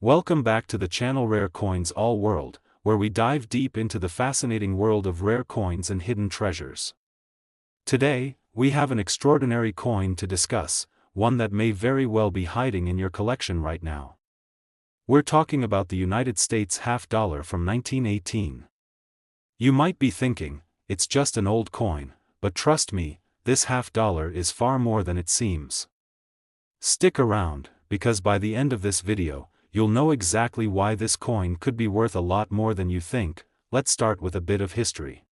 Welcome back to the channel Rare Coins All World, where we dive deep into the fascinating world of rare coins and hidden treasures. Today, we have an extraordinary coin to discuss, one that may very well be hiding in your collection right now. We're talking about the United States half-dollar from 1918. You might be thinking, it's just an old coin, but trust me, this half-dollar is far more than it seems. Stick around, because by the end of this video, you'll know exactly why this coin could be worth a lot more than you think. Let's start with a bit of history.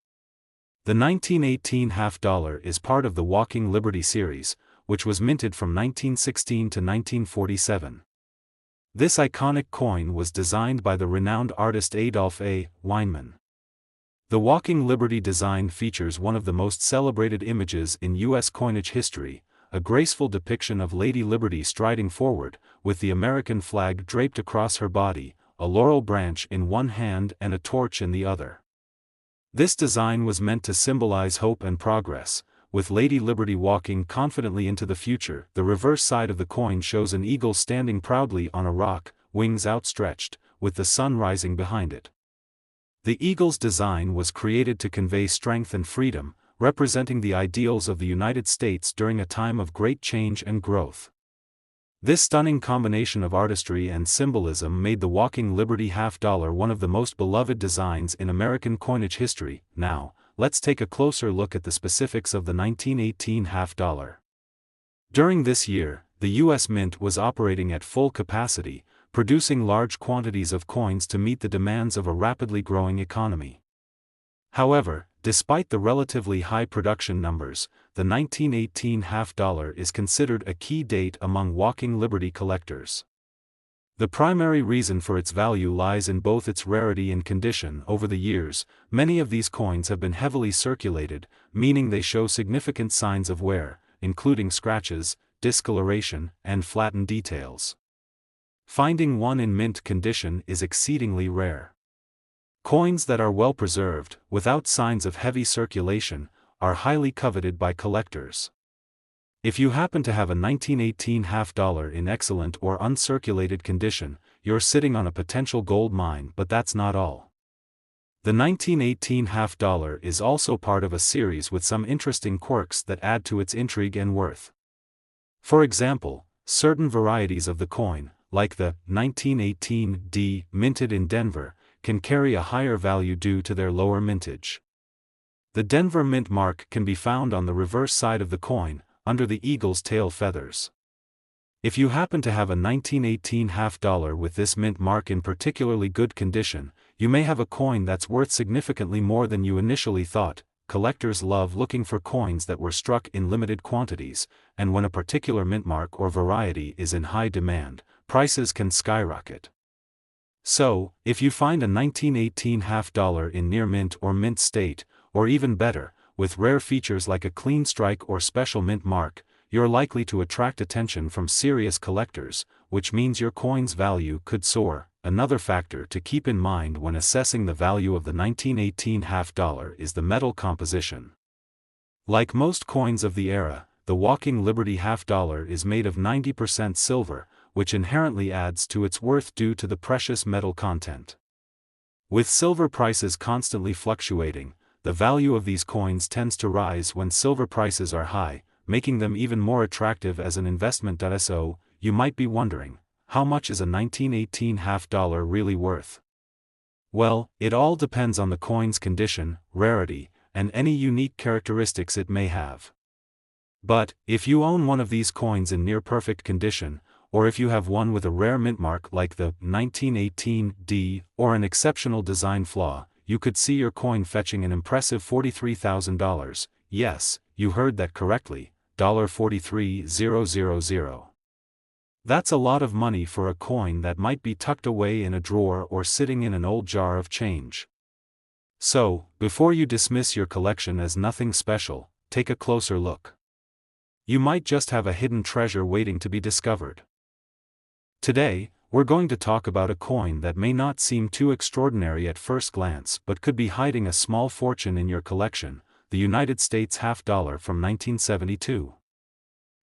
The 1918 half-dollar is part of the Walking Liberty series, which was minted from 1916 to 1947. This iconic coin was designed by the renowned artist Adolph A. Weinman. The Walking Liberty design features one of the most celebrated images in U.S. coinage history, a graceful depiction of Lady Liberty striding forward, with the American flag draped across her body, a laurel branch in one hand and a torch in the other. This design was meant to symbolize hope and progress, with Lady Liberty walking confidently into the future. The reverse side of the coin shows an eagle standing proudly on a rock, wings outstretched, with the sun rising behind it. The eagle's design was created to convey strength and freedom, representing the ideals of the United States during a time of great change and growth. This stunning combination of artistry and symbolism made the Walking Liberty half-dollar one of the most beloved designs in American coinage history. Now, let's take a closer look at the specifics of the 1918 half-dollar. During this year, the U.S. Mint was operating at full capacity, producing large quantities of coins to meet the demands of a rapidly growing economy. However, despite the relatively high production numbers, the 1918 half-dollar is considered a key date among Walking Liberty collectors. The primary reason for its value lies in both its rarity and condition. Over the years, many of these coins have been heavily circulated, meaning they show significant signs of wear, including scratches, discoloration, and flattened details. Finding one in mint condition is exceedingly rare. Coins that are well preserved, without signs of heavy circulation, are highly coveted by collectors. If you happen to have a 1918 half-dollar in excellent or uncirculated condition, you're sitting on a potential gold mine. But that's not all. The 1918 half-dollar is also part of a series with some interesting quirks that add to its intrigue and worth. For example, certain varieties of the coin, like the 1918D minted in Denver, can carry a higher value due to their lower mintage. The Denver mint mark can be found on the reverse side of the coin, under the eagle's tail feathers. If you happen to have a 1918 half-dollar with this mint mark in particularly good condition, you may have a coin that's worth significantly more than you initially thought. Collectors love looking for coins that were struck in limited quantities, and when a particular mint mark or variety is in high demand, prices can skyrocket. So, if you find a 1918 half-dollar in near mint or mint state, or even better, with rare features like a clean strike or special mint mark, you're likely to attract attention from serious collectors, which means your coin's value could soar. Another factor to keep in mind when assessing the value of the 1918 half-dollar is the metal composition. Like most coins of the era, the Walking Liberty half-dollar is made of 90% silver, which inherently adds to its worth due to the precious metal content. With silver prices constantly fluctuating, the value of these coins tends to rise when silver prices are high, making them even more attractive as an investment. So, you might be wondering, how much is a 1918 half-dollar really worth? Well, it all depends on the coin's condition, rarity, and any unique characteristics it may have. But, if you own one of these coins in near-perfect condition, or if you have one with a rare mint mark like the 1918D, or an exceptional design flaw, you could see your coin fetching an impressive $43,000. Yes, you heard that correctly, $43,000. That's a lot of money for a coin that might be tucked away in a drawer or sitting in an old jar of change. So, before you dismiss your collection as nothing special, take a closer look. You might just have a hidden treasure waiting to be discovered. Today, we're going to talk about a coin that may not seem too extraordinary at first glance but could be hiding a small fortune in your collection, the United States half-dollar from 1972.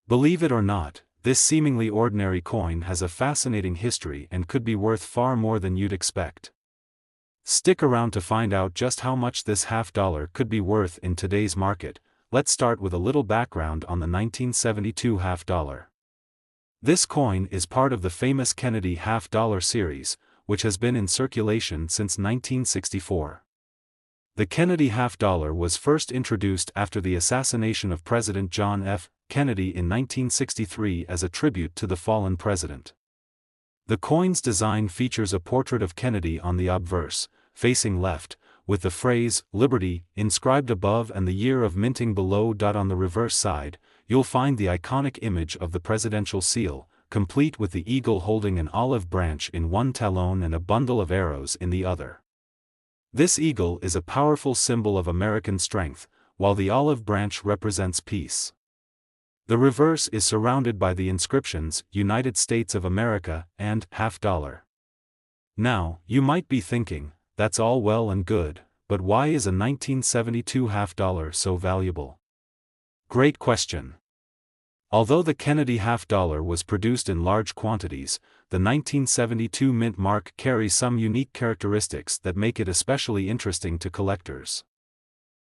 Believe it or not, this seemingly ordinary coin has a fascinating history and could be worth far more than you'd expect. Stick around to find out just how much this half-dollar could be worth in today's market. Let's start with a little background on the 1972 half-dollar. This coin is part of the famous Kennedy half-dollar series, which has been in circulation since 1964. The Kennedy half-dollar was first introduced after the assassination of President John F. Kennedy in 1963 as a tribute to the fallen president. The coin's design features a portrait of Kennedy on the obverse, facing left, with the phrase, "Liberty," inscribed above and the year of minting below. On the reverse side, you'll find the iconic image of the presidential seal, complete with the eagle holding an olive branch in one talon and a bundle of arrows in the other. This eagle is a powerful symbol of American strength, while the olive branch represents peace. The reverse is surrounded by the inscriptions, "United States of America," and "half-dollar." Now, you might be thinking, that's all well and good, but why is a 1972 half-dollar so valuable? Great question. Although the Kennedy half-dollar was produced in large quantities, the 1972 mint mark carries some unique characteristics that make it especially interesting to collectors.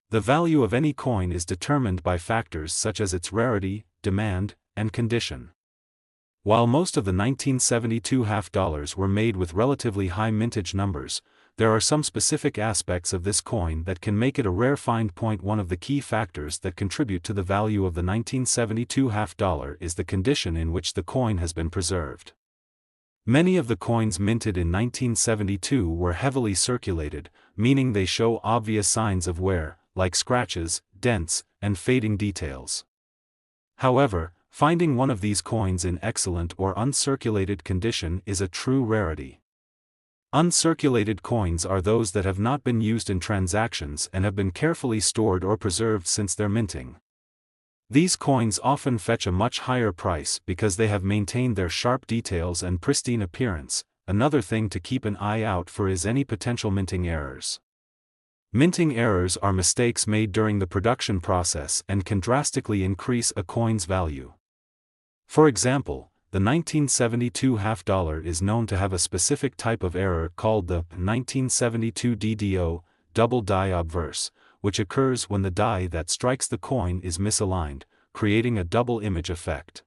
The value of any coin is determined by factors such as its rarity, demand, and condition. While most of the 1972 half-dollars were made with relatively high mintage numbers, there are some specific aspects of this coin that can make it a rare find. One of the key factors that contribute to the value of the 1972 half-dollar is the condition in which the coin has been preserved. Many of the coins minted in 1972 were heavily circulated, meaning they show obvious signs of wear, like scratches, dents, and fading details. However, finding one of these coins in excellent or uncirculated condition is a true rarity. Uncirculated coins are those that have not been used in transactions and have been carefully stored or preserved since their minting. These coins often fetch a much higher price because they have maintained their sharp details and pristine appearance. Another thing to keep an eye out for is any potential minting errors. Minting errors are mistakes made during the production process and can drastically increase a coin's value. For example, the 1972 half-dollar is known to have a specific type of error called the 1972 DDO, double die obverse, which occurs when the die that strikes the coin is misaligned, creating a double image effect.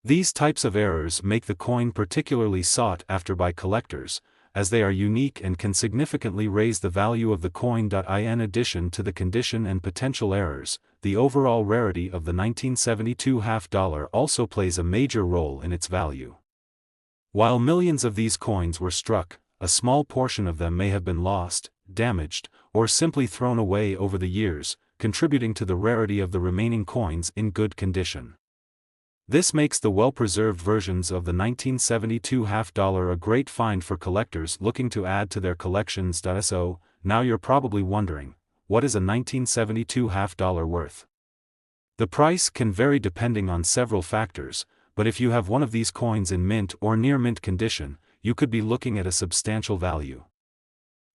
These types of errors make the coin particularly sought after by collectors, as they are unique and can significantly raise the value of the coin. In addition to the condition and potential errors, the overall rarity of the 1972 half-dollar also plays a major role in its value. While millions of these coins were struck, a small portion of them may have been lost, damaged, or simply thrown away over the years, contributing to the rarity of the remaining coins in good condition. This makes the well-preserved versions of the 1972 half-dollar a great find for collectors looking to add to their collections. So, now you're probably wondering, what is a 1972 half-dollar worth? The price can vary depending on several factors, but if you have one of these coins in mint or near mint condition, you could be looking at a substantial value.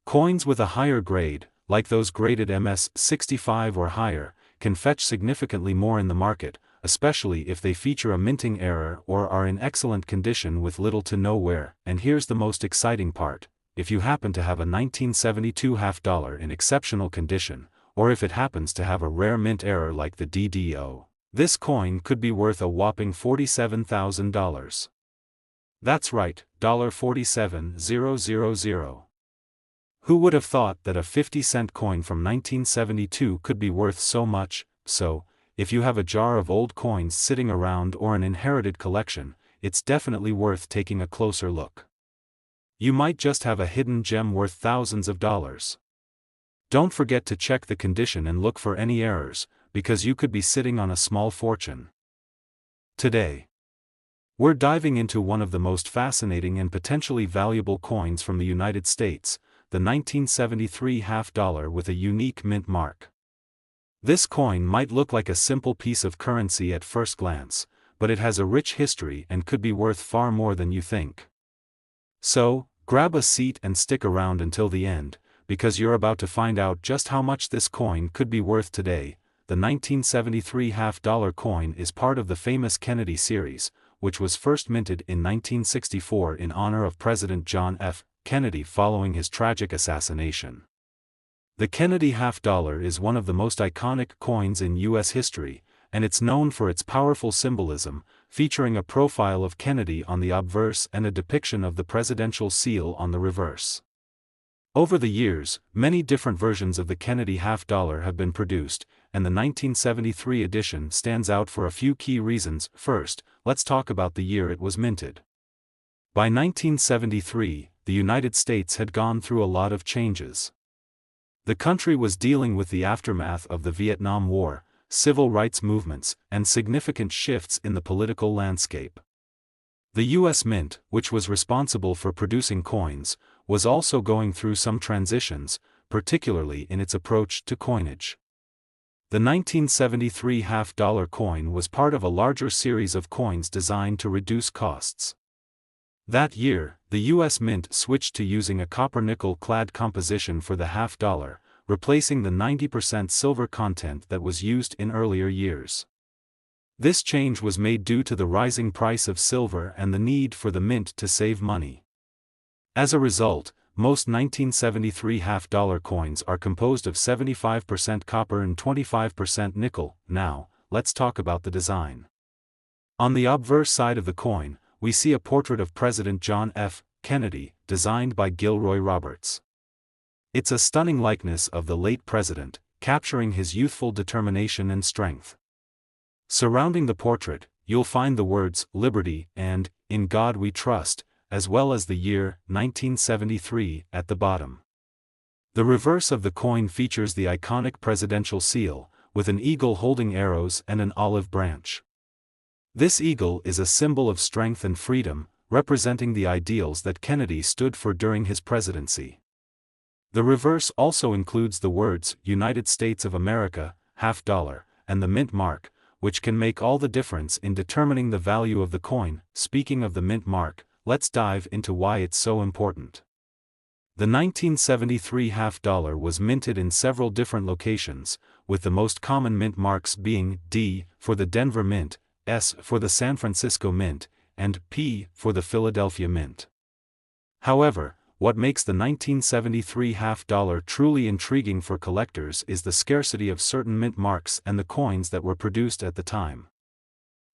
Coins with a higher grade, like those graded MS-65 or higher, can fetch significantly more in the market, especially if they feature a minting error or are in excellent condition with little to no wear. And here's the most exciting part: if you happen to have a 1972 half-dollar in exceptional condition, or if it happens to have a rare mint error like the DDO, this coin could be worth a whopping $47,000. That's right, $47,000. Who would have thought that a 50-cent coin from 1972 could be worth so much? So, if you have a jar of old coins sitting around or an inherited collection, it's definitely worth taking a closer look. You might just have a hidden gem worth thousands of dollars. Don't forget to check the condition and look for any errors, because you could be sitting on a small fortune. Today, we're diving into one of the most fascinating and potentially valuable coins from the United States, the 1973 half-dollar with a unique mint mark. This coin might look like a simple piece of currency at first glance, but it has a rich history and could be worth far more than you think. So, grab a seat and stick around until the end, because you're about to find out just how much this coin could be worth today. The 1973 half-dollar coin is part of the famous Kennedy series, which was first minted in 1964 in honor of President John F. Kennedy following his tragic assassination. The Kennedy half-dollar is one of the most iconic coins in U.S. history, and it's known for its powerful symbolism, featuring a profile of Kennedy on the obverse and a depiction of the presidential seal on the reverse. Over the years, many different versions of the Kennedy half-dollar have been produced, and the 1973 edition stands out for a few key reasons. First, let's talk about the year it was minted. By 1973, the United States had gone through a lot of changes. The country was dealing with the aftermath of the Vietnam War, civil rights movements, and significant shifts in the political landscape. The U.S. Mint, which was responsible for producing coins, was also going through some transitions, particularly in its approach to coinage. The 1973 half-dollar coin was part of a larger series of coins designed to reduce costs. That year, the U.S. Mint switched to using a copper-nickel clad composition for the half-dollar, replacing the 90% silver content that was used in earlier years. This change was made due to the rising price of silver and the need for the mint to save money. As a result, most 1973 half-dollar coins are composed of 75% copper and 25% nickel. Now, let's talk about the design. On the obverse side of the coin, we see a portrait of President John F. Kennedy, designed by Gilroy Roberts. It's a stunning likeness of the late president, capturing his youthful determination and strength. Surrounding the portrait, you'll find the words "Liberty" and "In God We Trust," as well as the year 1973 at the bottom. The reverse of the coin features the iconic presidential seal, with an eagle holding arrows and an olive branch. This eagle is a symbol of strength and freedom, representing the ideals that Kennedy stood for during his presidency. The reverse also includes the words "United States of America," half-dollar, and the mint mark, which can make all the difference in determining the value of the coin. Speaking of the mint mark, let's dive into why it's so important. The 1973 half-dollar was minted in several different locations, with the most common mint marks being D for the Denver Mint, S for the San Francisco Mint, and P for the Philadelphia Mint. However, what makes the 1973 half-dollar truly intriguing for collectors is the scarcity of certain mint marks and the coins that were produced at the time.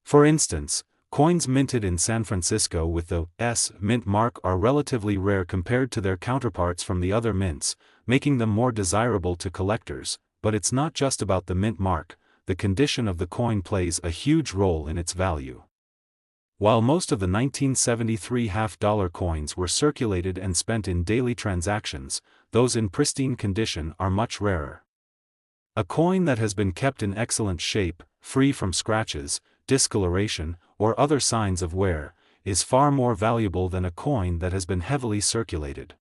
For instance, coins minted in San Francisco with the S mint mark are relatively rare compared to their counterparts from the other mints, making them more desirable to collectors. But it's not just about the mint mark. The condition of the coin plays a huge role in its value. While most of the 1973 half-dollar coins were circulated and spent in daily transactions, those in pristine condition are much rarer. A coin that has been kept in excellent shape, free from scratches, discoloration, or other signs of wear, is far more valuable than a coin that has been heavily circulated.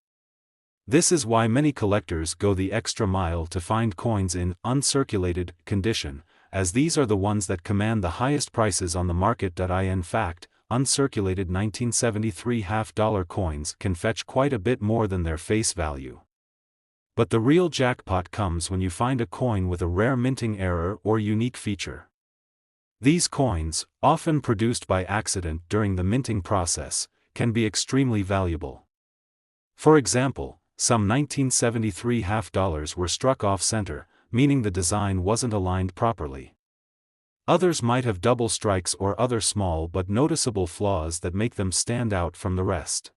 This is why many collectors go the extra mile to find coins in uncirculated condition, as these are the ones that command the highest prices on the market. In fact, uncirculated 1973 half-dollar coins can fetch quite a bit more than their face value. But the real jackpot comes when you find a coin with a rare minting error or unique feature. These coins, often produced by accident during the minting process, can be extremely valuable. For example, some 1973 half-dollars were struck off-center, meaning the design wasn't aligned properly. Others might have double strikes or other small but noticeable flaws that make them stand out from the rest.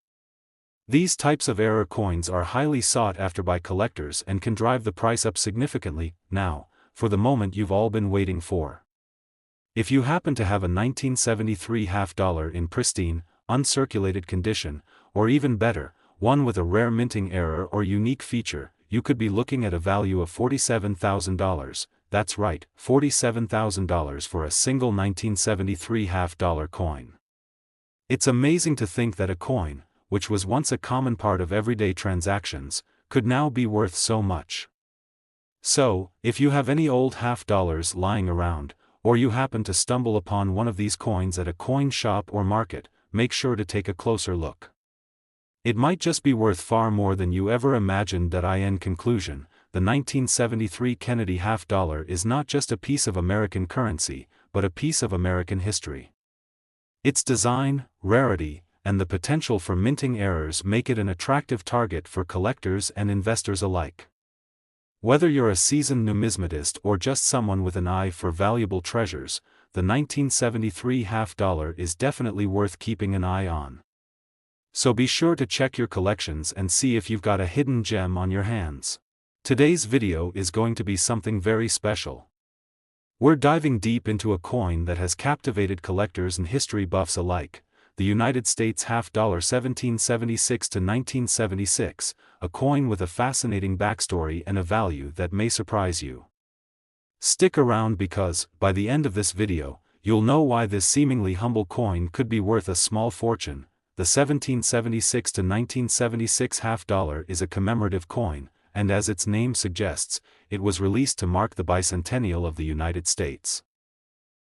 These types of error coins are highly sought after by collectors and can drive the price up significantly. Now, for the moment you've all been waiting for. If you happen to have a 1973 half-dollar in pristine, uncirculated condition, or even better, one with a rare minting error or unique feature, you could be looking at a value of $47,000, that's right, $47,000 for a single 1973 half-dollar coin. It's amazing to think that a coin, which was once a common part of everyday transactions, could now be worth so much. So, if you have any old half-dollars lying around, or you happen to stumble upon one of these coins at a coin shop or market, make sure to take a closer look. It might just be worth far more than you ever imagined. In conclusion, the 1973 Kennedy half-dollar is not just a piece of American currency, but a piece of American history. Its design, rarity, and the potential for minting errors make it an attractive target for collectors and investors alike. Whether you're a seasoned numismatist or just someone with an eye for valuable treasures, the 1973 half-dollar is definitely worth keeping an eye on. So be sure to check your collections and see if you've got a hidden gem on your hands. Today's video is going to be something very special. We're diving deep into a coin that has captivated collectors and history buffs alike, the United States half-dollar 1776 to 1976, a coin with a fascinating backstory and a value that may surprise you. Stick around because, by the end of this video, you'll know why this seemingly humble coin could be worth a small fortune. The 1776 to 1976 half-dollar is a commemorative coin, and as its name suggests, it was released to mark the bicentennial of the United States.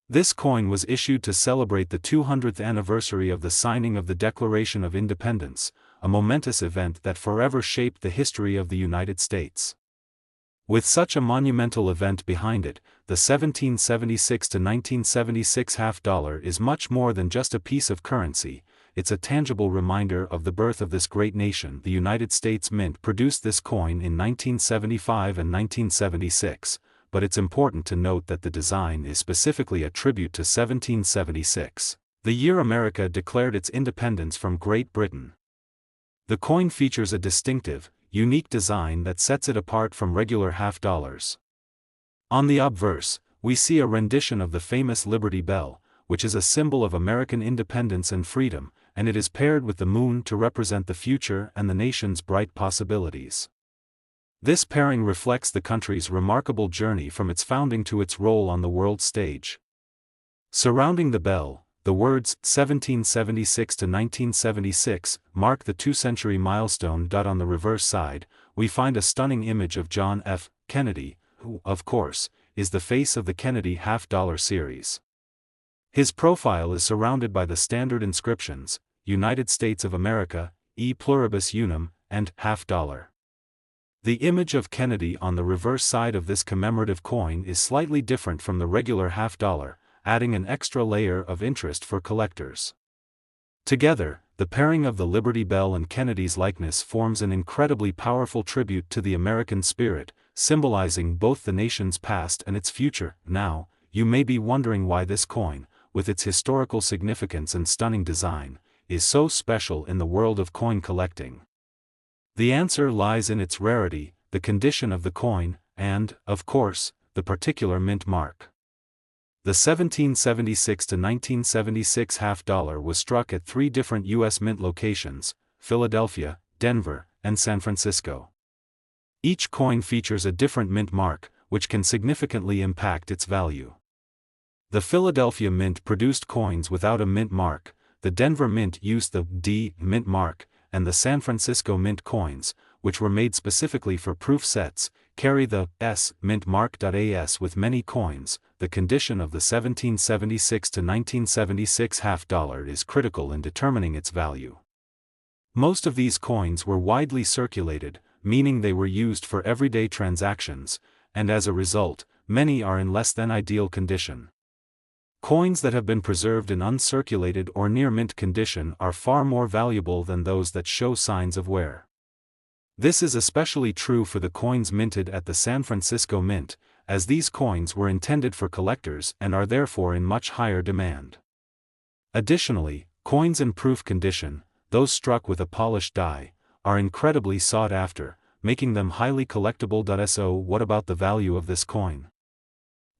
This coin was issued to celebrate the 200th anniversary of the signing of the Declaration of Independence, a momentous event that forever shaped the history of the United States. With such a monumental event behind it, the 1776 to 1976 half-dollar is much more than just a piece of currency. It's a tangible reminder of the birth of this great nation. The United States Mint produced this coin in 1975 and 1976, but it's important to note that the design is specifically a tribute to 1776, the year America declared its independence from Great Britain. The coin features a distinctive, unique design that sets it apart from regular half-dollars. On the obverse, we see a rendition of the famous Liberty Bell, which is a symbol of American independence and freedom, and it is paired with the moon to represent the future and the nation's bright possibilities. This pairing reflects the country's remarkable journey from its founding to its role on the world stage. Surrounding the bell, the words 1776 to 1976 mark the two-century milestone. On the reverse side, we find a stunning image of John F. Kennedy, who, of course, is the face of the Kennedy half-dollar series. His profile is surrounded by the standard inscriptions, United States of America, E pluribus unum, and half-dollar. The image of Kennedy on the reverse side of this commemorative coin is slightly different from the regular half-dollar, adding an extra layer of interest for collectors. Together, the pairing of the Liberty Bell and Kennedy's likeness forms an incredibly powerful tribute to the American spirit, symbolizing both the nation's past and its future. Now, you may be wondering why this coin, with its historical significance and stunning design, is so special in the world of coin collecting. The answer lies in its rarity, the condition of the coin, and, of course, the particular mint mark. The 1776 to 1976 half-dollar was struck at 3 different U.S. mint locations: Philadelphia, Denver, and San Francisco. Each coin features a different mint mark, which can significantly impact its value. The Philadelphia Mint produced coins without a mint mark, the Denver Mint used the D mint mark, and the San Francisco Mint coins, which were made specifically for proof sets, carry the S mint mark. As with many coins, the condition of the 1776 to 1976 half-dollar is critical in determining its value. Most of these coins were widely circulated, meaning they were used for everyday transactions, and as a result, many are in less than ideal condition. Coins that have been preserved in uncirculated or near mint condition are far more valuable than those that show signs of wear. This is especially true for the coins minted at the San Francisco Mint, as these coins were intended for collectors and are therefore in much higher demand. Additionally, coins in proof condition, those struck with a polished die, are incredibly sought after, making them highly collectible. So what about the value of this coin?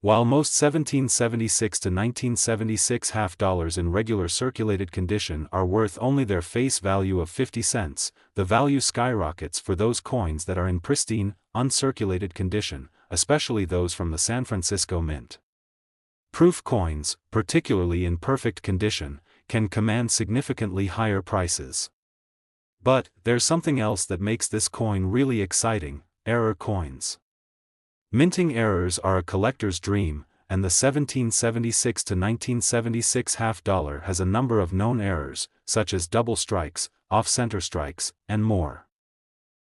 While most 1776 to 1976 half-dollars in regular circulated condition are worth only their face value of 50 cents, the value skyrockets for those coins that are in pristine, uncirculated condition, especially those from the San Francisco Mint. Proof coins, particularly in perfect condition, can command significantly higher prices. But, there's something else that makes this coin really exciting: error coins. Minting errors are a collector's dream, and the 1776 to 1976 half-dollar has a number of known errors, such as double strikes, off-center strikes, and more.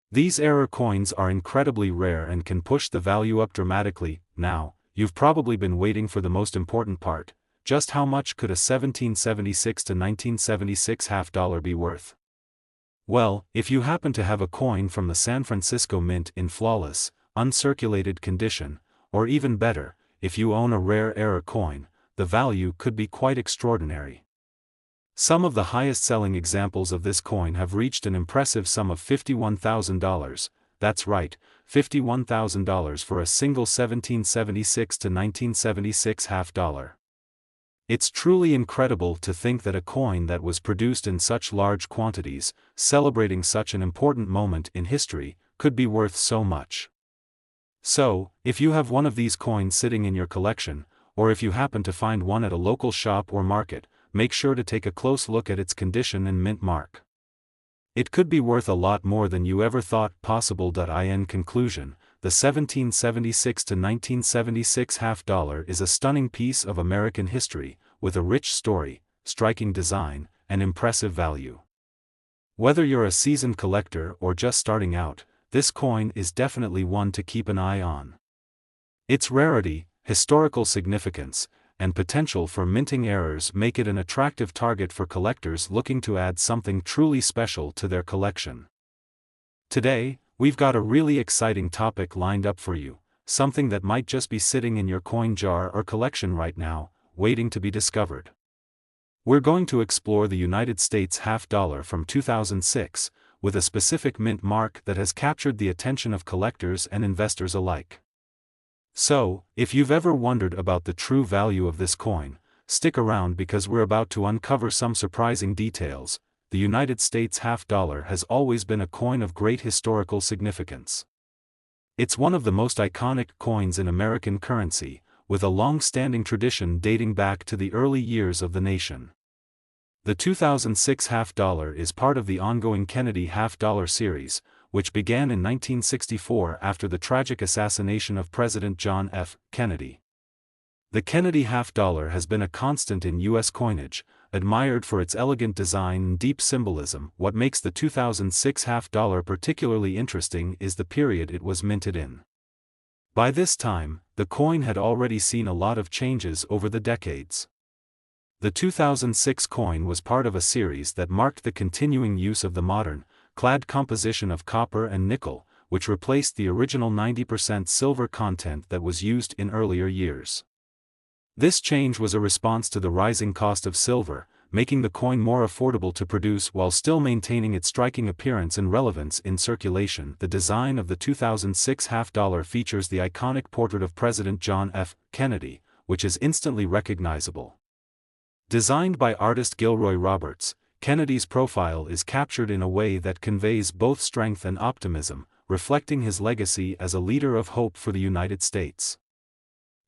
These error coins are incredibly rare and can push the value up dramatically. Now, you've probably been waiting for the most important part: just how much could a 1776 to 1976 half-dollar be worth? Well, if you happen to have a coin from the San Francisco Mint in flawless, uncirculated condition, or even better, if you own a rare era coin, the value could be quite extraordinary. Some of the highest-selling examples of this coin have reached an impressive sum of $51,000, that's right, $51,000 for a single 1776 to 1976 half-dollar. It's truly incredible to think that a coin that was produced in such large quantities, celebrating such an important moment in history, could be worth so much. So, if you have one of these coins sitting in your collection, or if you happen to find one at a local shop or market, make sure to take a close look at its condition and mint mark. It could be worth a lot more than you ever thought possible. In conclusion, the 1776 to 1976 half-dollar is a stunning piece of American history, with a rich story, striking design, and impressive value. Whether you're a seasoned collector or just starting out, this coin is definitely one to keep an eye on. Its rarity, historical significance, and potential for minting errors make it an attractive target for collectors looking to add something truly special to their collection. Today, we've got a really exciting topic lined up for you, something that might just be sitting in your coin jar or collection right now, waiting to be discovered. We're going to explore the United States half-dollar from 2006, with a specific mint mark that has captured the attention of collectors and investors alike. So, if you've ever wondered about the true value of this coin, stick around because we're about to uncover some surprising details. The United States half-dollar has always been a coin of great historical significance. It's one of the most iconic coins in American currency, with a long-standing tradition dating back to the early years of the nation. The 2006 half-dollar is part of the ongoing Kennedy half-dollar series, which began in 1964 after the tragic assassination of President John F. Kennedy. The Kennedy half-dollar has been a constant in U.S. coinage, admired for its elegant design and deep symbolism. What makes the 2006 half-dollar particularly interesting is the period it was minted in. By this time, the coin had already seen a lot of changes over the decades. The 2006 coin was part of a series that marked the continuing use of the modern, clad composition of copper and nickel, which replaced the original 90% silver content that was used in earlier years. This change was a response to the rising cost of silver, making the coin more affordable to produce while still maintaining its striking appearance and relevance in circulation. The design of the 2006 half-dollar features the iconic portrait of President John F. Kennedy, which is instantly recognizable. Designed by artist Gilroy Roberts, Kennedy's profile is captured in a way that conveys both strength and optimism, reflecting his legacy as a leader of hope for the United States.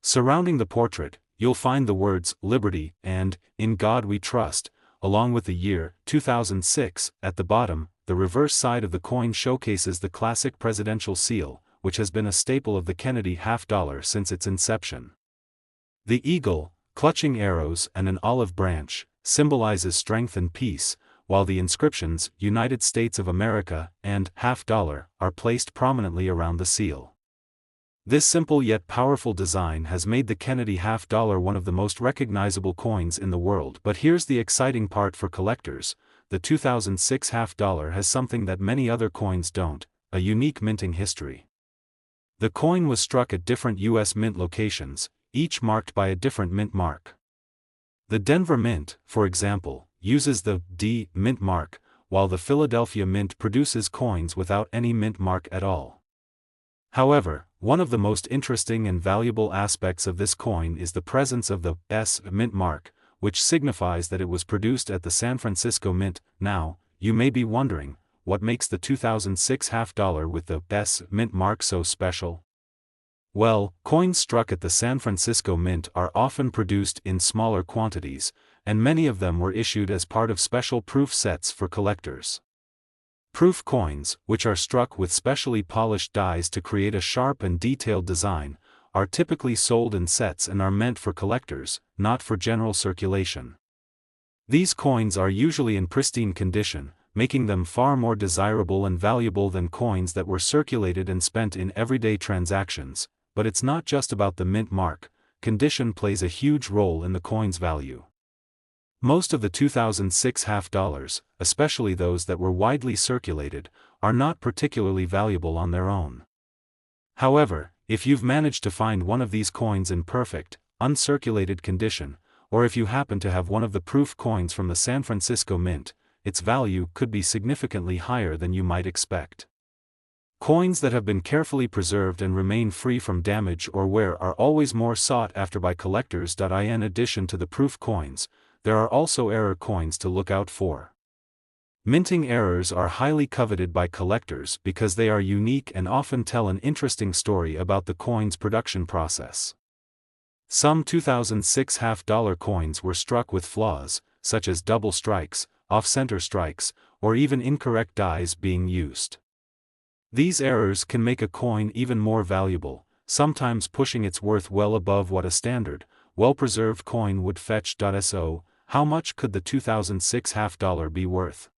Surrounding the portrait, you'll find the words "Liberty" and "In God We Trust," along with the year 2006. At the bottom, the reverse side of the coin showcases the classic presidential seal, which has been a staple of the Kennedy half-dollar since its inception. The eagle, clutching arrows and an olive branch, symbolizes strength and peace, while the inscriptions "United States of America" and "half-dollar" are placed prominently around the seal. This simple yet powerful design has made the Kennedy half-dollar one of the most recognizable coins in the world. But here's the exciting part for collectors: the 2006 half-dollar has something that many other coins don't, a unique minting history. The coin was struck at different U.S. mint locations, each marked by a different mint mark. The Denver Mint, for example, uses the D mint mark, while the Philadelphia Mint produces coins without any mint mark at all. However, one of the most interesting and valuable aspects of this coin is the presence of the S mint mark, which signifies that it was produced at the San Francisco Mint. Now, you may be wondering, what makes the 2006 half-dollar with the S mint mark so special? Well, coins struck at the San Francisco Mint are often produced in smaller quantities, and many of them were issued as part of special proof sets for collectors. Proof coins, which are struck with specially polished dies to create a sharp and detailed design, are typically sold in sets and are meant for collectors, not for general circulation. These coins are usually in pristine condition, making them far more desirable and valuable than coins that were circulated and spent in everyday transactions. But it's not just about the mint mark. condition plays a huge role in the coin's value. Most of the 2006 half dollars, especially those that were widely circulated, are not particularly valuable on their own. However, if you've managed to find one of these coins in perfect, uncirculated condition, or if you happen to have one of the proof coins from the San Francisco Mint, its value could be significantly higher than you might expect. Coins that have been carefully preserved and remain free from damage or wear are always more sought after by collectors. In addition to the proof coins, there are also error coins to look out for. Minting errors are highly coveted by collectors because they are unique and often tell an interesting story about the coin's production process. Some 2006 half-dollar coins were struck with flaws, such as double strikes, off-center strikes, or even incorrect dies being used. These errors can make a coin even more valuable, sometimes pushing its worth well above what a standard, well-preserved coin would fetch. So, how much could the 2006 half-dollar be worth?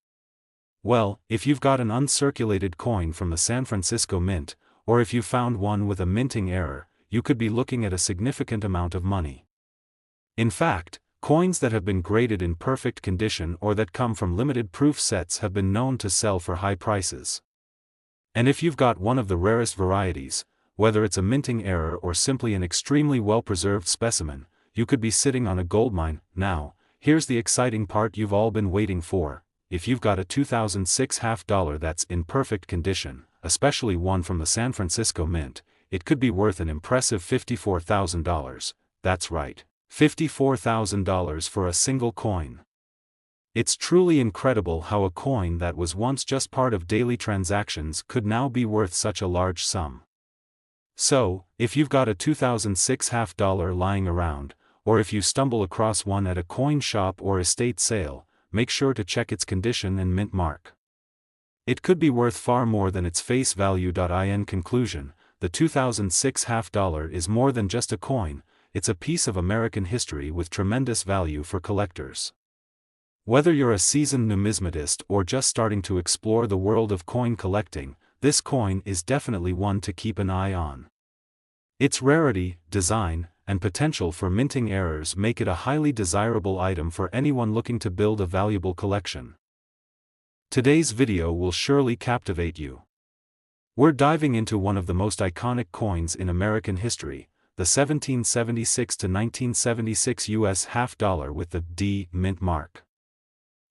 Well, if you've got an uncirculated coin from the San Francisco Mint, or if you found one with a minting error, you could be looking at a significant amount of money. In fact, coins that have been graded in perfect condition or that come from limited proof sets have been known to sell for high prices. And if you've got one of the rarest varieties, whether it's a minting error or simply an extremely well-preserved specimen, you could be sitting on a goldmine. Now, here's the exciting part you've all been waiting for. If you've got a 2006 half-dollar that's in perfect condition, especially one from the San Francisco Mint, it could be worth an impressive $54,000. That's right, $54,000 for a single coin. It's truly incredible how a coin that was once just part of daily transactions could now be worth such a large sum. So, if you've got a 2006 half-dollar lying around, or if you stumble across one at a coin shop or estate sale, make sure to check its condition and mint mark. It could be worth far more than its face value. In conclusion, the 2006 half-dollar is more than just a coin, it's a piece of American history with tremendous value for collectors. Whether you're a seasoned numismatist or just starting to explore the world of coin collecting, this coin is definitely one to keep an eye on. Its rarity, design, and potential for minting errors make it a highly desirable item for anyone looking to build a valuable collection. Today's video will surely captivate you. We're diving into one of the most iconic coins in American history, the 1776 to 1976 U.S. half-dollar with the D mint mark.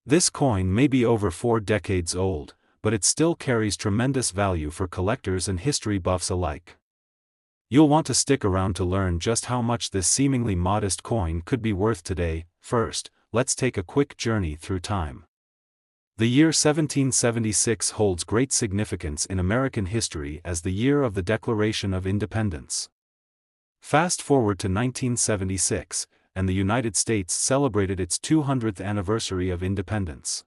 This coin may be over 4 decades old, but it still carries tremendous value for collectors and history buffs alike. You'll want to stick around to learn just how much this seemingly modest coin could be worth today. First, let's take a quick journey through time. The year 1776 holds great significance in American history as the year of the Declaration of Independence. Fast forward to 1976, and the United States celebrated its 200th anniversary of independence.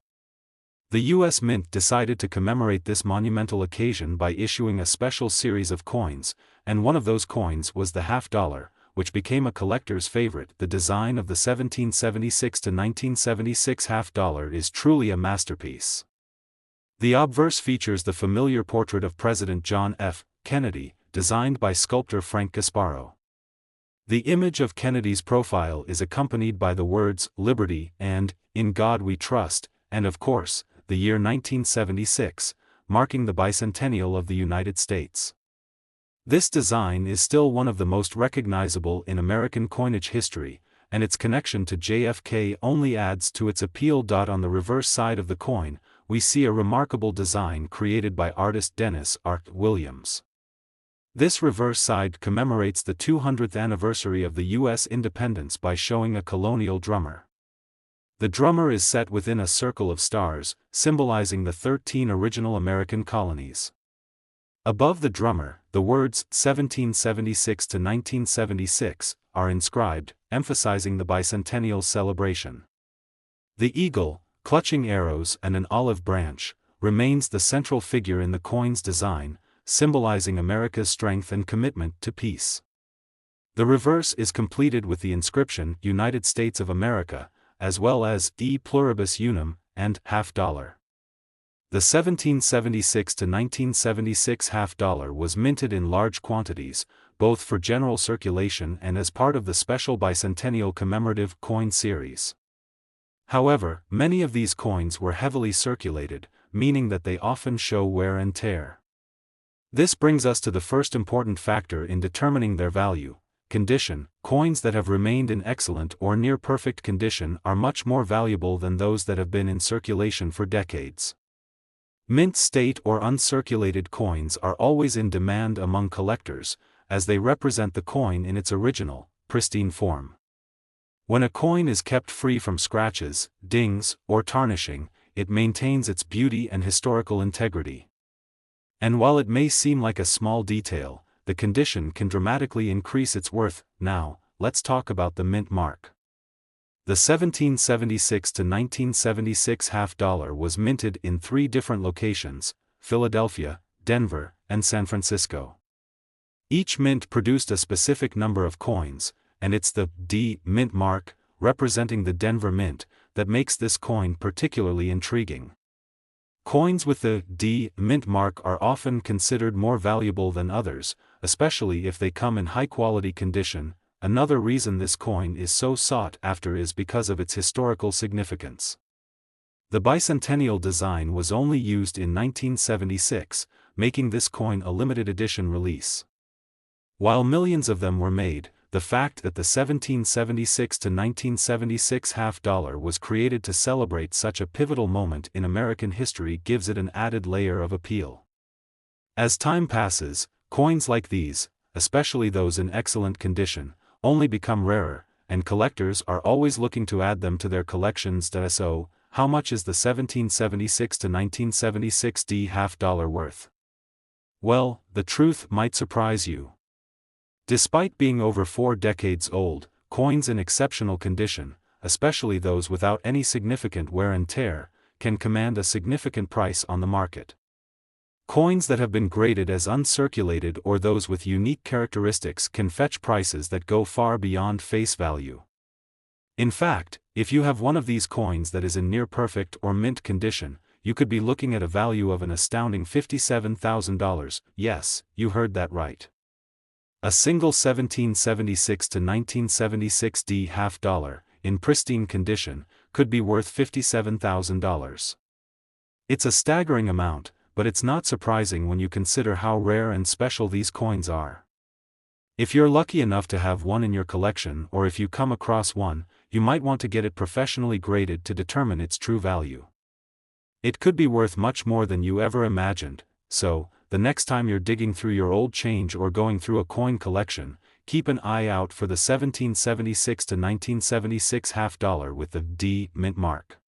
The U.S. Mint decided to commemorate this monumental occasion by issuing a special series of coins, and one of those coins was the half-dollar, which became a collector's favorite. The design of the 1776 to 1976 half-dollar is truly a masterpiece. The obverse features the familiar portrait of President John F. Kennedy, designed by sculptor Frank Gasparo. The image of Kennedy's profile is accompanied by the words, "Liberty" and "In God We Trust," and of course, the year 1976, marking the bicentennial of the United States. This design is still one of the most recognizable in American coinage history, and its connection to JFK only adds to its appeal. On the reverse side of the coin, we see a remarkable design created by artist Dennis R. Williams. This reverse side commemorates the 200th anniversary of the U.S. independence by showing a colonial drummer. The drummer is set within a circle of stars, symbolizing the 13 original American colonies. Above the drummer, the words 1776 to 1976 are inscribed, emphasizing the bicentennial celebration. The eagle, clutching arrows and an olive branch, remains the central figure in the coin's design, symbolizing America's strength and commitment to peace. The reverse is completed with the inscription United States of America, as well as E pluribus unum and half-dollar. The 1776 to 1976 half-dollar was minted in large quantities, both for general circulation and as part of the special bicentennial commemorative coin series. However, many of these coins were heavily circulated, meaning that they often show wear and tear. This brings us to the first important factor in determining their value: condition. Coins that have remained in excellent or near perfect condition are much more valuable than those that have been in circulation for decades. Mint state or uncirculated coins are always in demand among collectors, as they represent the coin in its original, pristine form. When a coin is kept free from scratches, dings, or tarnishing, it maintains its beauty and historical integrity. And while it may seem like a small detail, the condition can dramatically increase its worth. Now, let's talk about the mint mark. The 1776 to 1976 half dollar was minted in 3 different locations: Philadelphia, Denver, and San Francisco. Each mint produced a specific number of coins, and it's the D mint mark, representing the Denver Mint, that makes this coin particularly intriguing. Coins with the D mint mark are often considered more valuable than others, especially if they come in high-quality condition. Another reason this coin is so sought after is because of its historical significance. The bicentennial design was only used in 1976, making this coin a limited edition release. While millions of them were made, the fact that the 1776 to 1976 half dollar was created to celebrate such a pivotal moment in American history gives it an added layer of appeal. As time passes, coins like these, especially those in excellent condition, only become rarer, and collectors are always looking to add them to their collections. So, how much is the 1776 to 1976 D half dollar worth? Well, the truth might surprise you. Despite being over 4 decades old, coins in exceptional condition, especially those without any significant wear and tear, can command a significant price on the market. Coins that have been graded as uncirculated or those with unique characteristics can fetch prices that go far beyond face value. In fact, if you have one of these coins that is in near perfect or mint condition, you could be looking at a value of an astounding $57,000. Yes, you heard that right. A single 1776 to 1976 D half dollar, in pristine condition, could be worth $57,000. It's a staggering amount, but it's not surprising when you consider how rare and special these coins are. If you're lucky enough to have one in your collection, or if you come across one, you might want to get it professionally graded to determine its true value. It could be worth much more than you ever imagined, so, the next time you're digging through your old change or going through a coin collection, keep an eye out for the 1776 to 1976 half dollar with the D mint mark.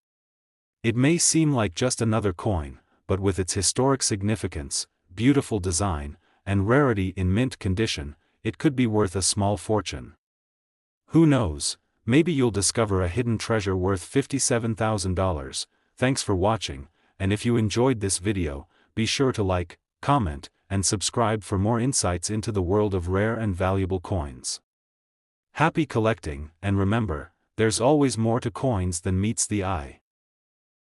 It may seem like just another coin, but with its historic significance, beautiful design, and rarity in mint condition, it could be worth a small fortune. Who knows, maybe you'll discover a hidden treasure worth $57,000. Thanks for watching, and if you enjoyed this video, be sure to like, comment, and subscribe for more insights into the world of rare and valuable coins. Happy collecting, and remember, there's always more to coins than meets the eye.